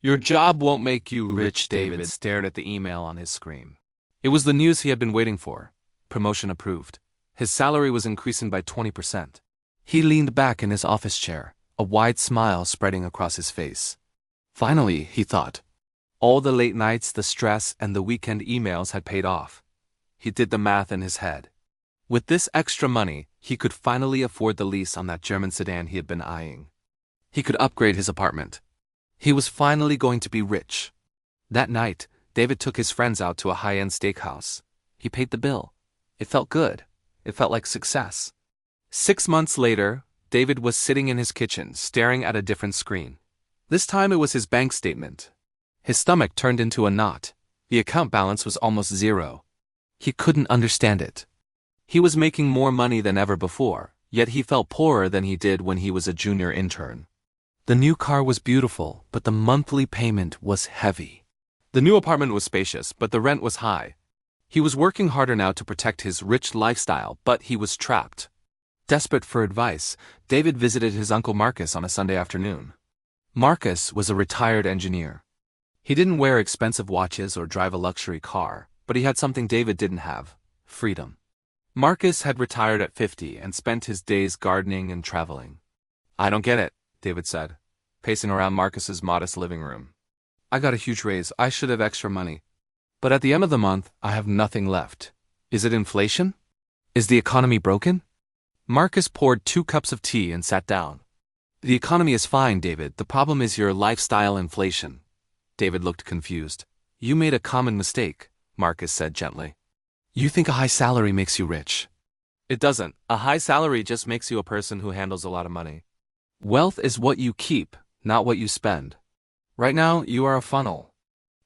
Your job won't make you rich. David stared at the email on his screen. It was the news he had been waiting for. Promotion approved. His salary was increasing by 20%. He leaned back in his office chair, a wide smile spreading across his face. Finally, he thought. All the late nights, the stress, and the weekend emails had paid off. He did the math in his head. With this extra money, he could finally afford the lease on that German sedan he had been eyeing. He could upgrade his apartment. He was finally going to be rich. That night, David took his friends out to a high-end steakhouse. He paid the bill. It felt good. It felt like success. 6 months later, David was sitting in his kitchen, staring at a different screen. This time it was his bank statement. His stomach turned into a knot. The account balance was almost zero. He couldn't understand it. He was making more money than ever before, yet he felt poorer than he did when he was a junior intern. The new car was beautiful, but the monthly payment was heavy. The new apartment was spacious, but the rent was high. He was working harder now to protect his rich lifestyle, but he was trapped. Desperate for advice, David visited his uncle Marcus on a Sunday afternoon. Marcus was a retired engineer. He didn't wear expensive watches or drive a luxury car, but he had something David didn't have: freedom. Marcus had retired at 50 and spent his days gardening and traveling. "I don't get it," David said, pacing around Marcus's modest living room. "I got a huge raise. I should have extra money. But at the end of the month, I have nothing left. Is it inflation? Is the economy broken?" Marcus poured 2 cups of tea and sat down. "The economy is fine, David. The problem is your lifestyle inflation." David looked confused. "You made a common mistake," Marcus said gently. "You think a high salary makes you rich. It doesn't. A high salary just makes you a person who handles a lot of money. Wealth is what you keep, not what you spend. Right now, you are a funnel.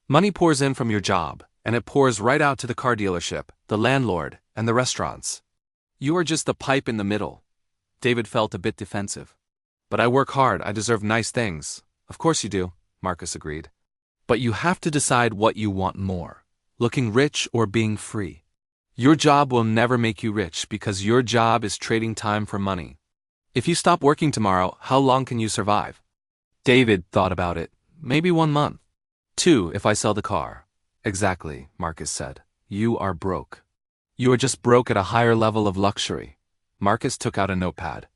Money pours in from your job, and it pours right out to the car dealership, the landlord, and the restaurants. You are just the pipe in the middle." David felt a bit defensive. "But I work hard. I deserve nice things." "Of course you do," Marcus agreed. "But you have to decide what you want more: looking rich or being free. Your job will never make you rich because your job is trading time for money. If you stop working tomorrow, how long can you survive?" David thought about it. "Maybe 1 month. 2 if I sell the car." "Exactly," Marcus said. "You are broke. You are just broke at a higher level of luxury." Marcus took out a notepad.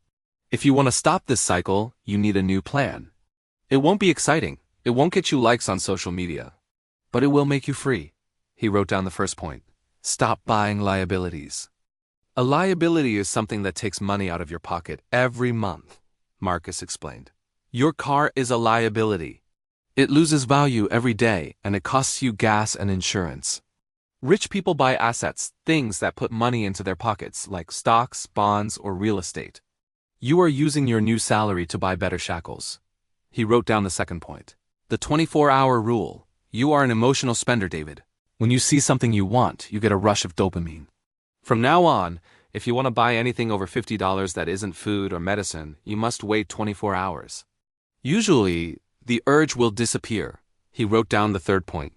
"If you want to stop this cycle, you need a new plan. It won't be exciting. It won't get you likes on social media. But it will make you free." He wrote down the first point. "Stop buying liabilities." "A liability is something that takes money out of your pocket every month," Marcus explained. "Your car is a liability. It loses value every day, and it costs you gas and insurance. Rich people buy assets, things that put money into their pockets, like stocks, bonds, or real estate. You are using your new salary to buy better shackles." He wrote down the second point. "The 24-hour rule. You are an emotional spender, David. When you see something you want, you get a rush of dopamine. From now on, if you want to buy anything over $50 that isn't food or medicine, you must wait 24 hours. Usually, the urge will disappear." He wrote down the third point.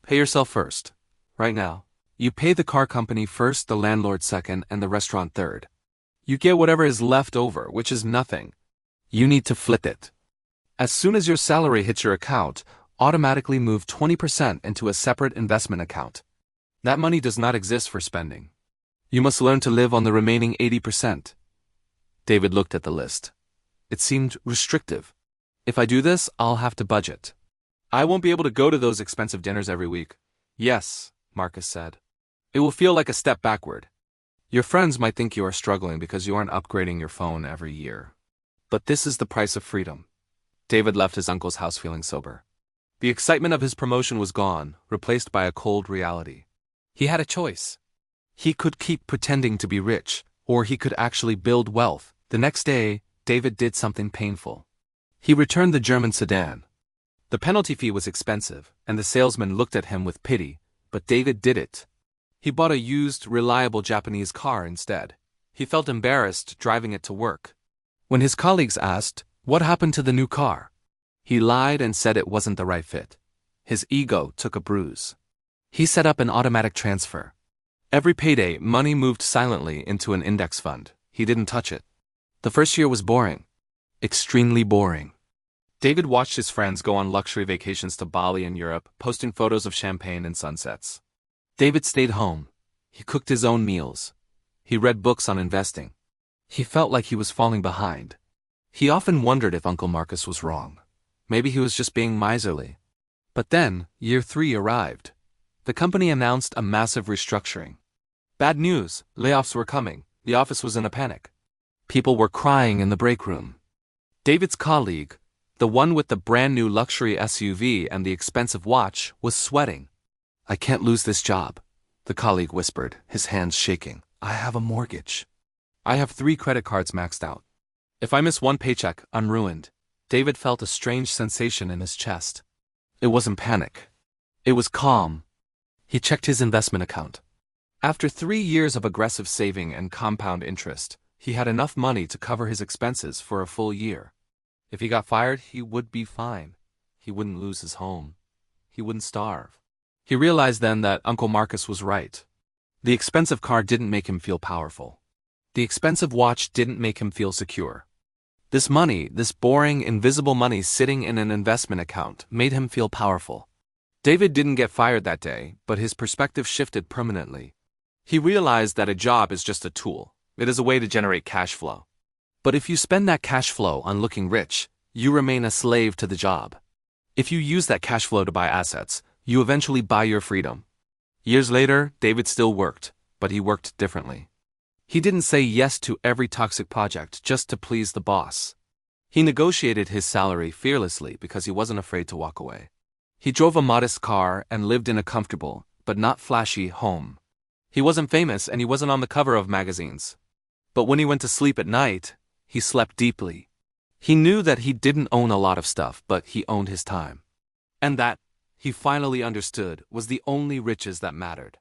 "Pay yourself first. Right now, you pay the car company first, the landlord second, and the restaurant third. You get whatever is left over, which is nothing. You need to flip it. As soon as your salary hits your account, automatically move 20% into a separate investment account. That money does not exist for spending. You must learn to live on the remaining 80%. David looked at the list. It seemed restrictive. "If I do this, I'll have to budget. I won't be able to go to those expensive dinners every week." "Yes," Marcus said. "It will feel like a step backward. Your friends might think you are struggling because you aren't upgrading your phone every year. But this is the price of freedom." David left his uncle's house feeling sober. The excitement of his promotion was gone, replaced by a cold reality. He had a choice. He could keep pretending to be rich, or he could actually build wealth. The next day, David did something painful. He returned the German sedan. The penalty fee was expensive, and the salesman looked at him with pity, but David did it. He bought a used, reliable Japanese car instead. He felt embarrassed driving it to work. When his colleagues asked, "What happened to the new car?" he lied and said it wasn't the right fit. His ego took a bruise. He set up an automatic transfer. Every payday, money moved silently into an index fund. He didn't touch it. The first year was boring. Extremely boring. David watched his friends go on luxury vacations to Bali and Europe, posting photos of champagne and sunsets. David stayed home. He cooked his own meals. He read books on investing. He felt like he was falling behind. He often wondered if Uncle Marcus was wrong. Maybe he was just being miserly. But then, year 3 arrived. The company announced a massive restructuring. Bad news, layoffs were coming. The office was in a panic. People were crying in the break room. David's colleague, the one with the brand new luxury SUV and the expensive watch, was sweating. "I can't lose this job," the colleague whispered, his hands shaking. "I have a mortgage. I have 3 credit cards maxed out. If I miss one paycheck, I'm ruined." David felt a strange sensation in his chest. It wasn't panic. It was calm. He checked his investment account. After 3 years of aggressive saving and compound interest, he had enough money to cover his expenses for a full year. If he got fired, he would be fine. He wouldn't lose his home. He wouldn't starve. He realized then that Uncle Marcus was right. The expensive car didn't make him feel powerful. The expensive watch didn't make him feel secure. This money, this boring, invisible money sitting in an investment account, made him feel powerful. David didn't get fired that day, but his perspective shifted permanently. He realized that a job is just a tool. It is a way to generate cash flow. But if you spend that cash flow on looking rich, you remain a slave to the job. If you use that cash flow to buy assets, you eventually buy your freedom. Years later, David still worked, but he worked differently. He didn't say yes to every toxic project just to please the boss. He negotiated his salary fearlessly because he wasn't afraid to walk away. He drove a modest car and lived in a comfortable, but not flashy, home. He wasn't famous and he wasn't on the cover of magazines. But when he went to sleep at night, he slept deeply. He knew that he didn't own a lot of stuff, but he owned his time. And that, he finally understood, was the only riches that mattered.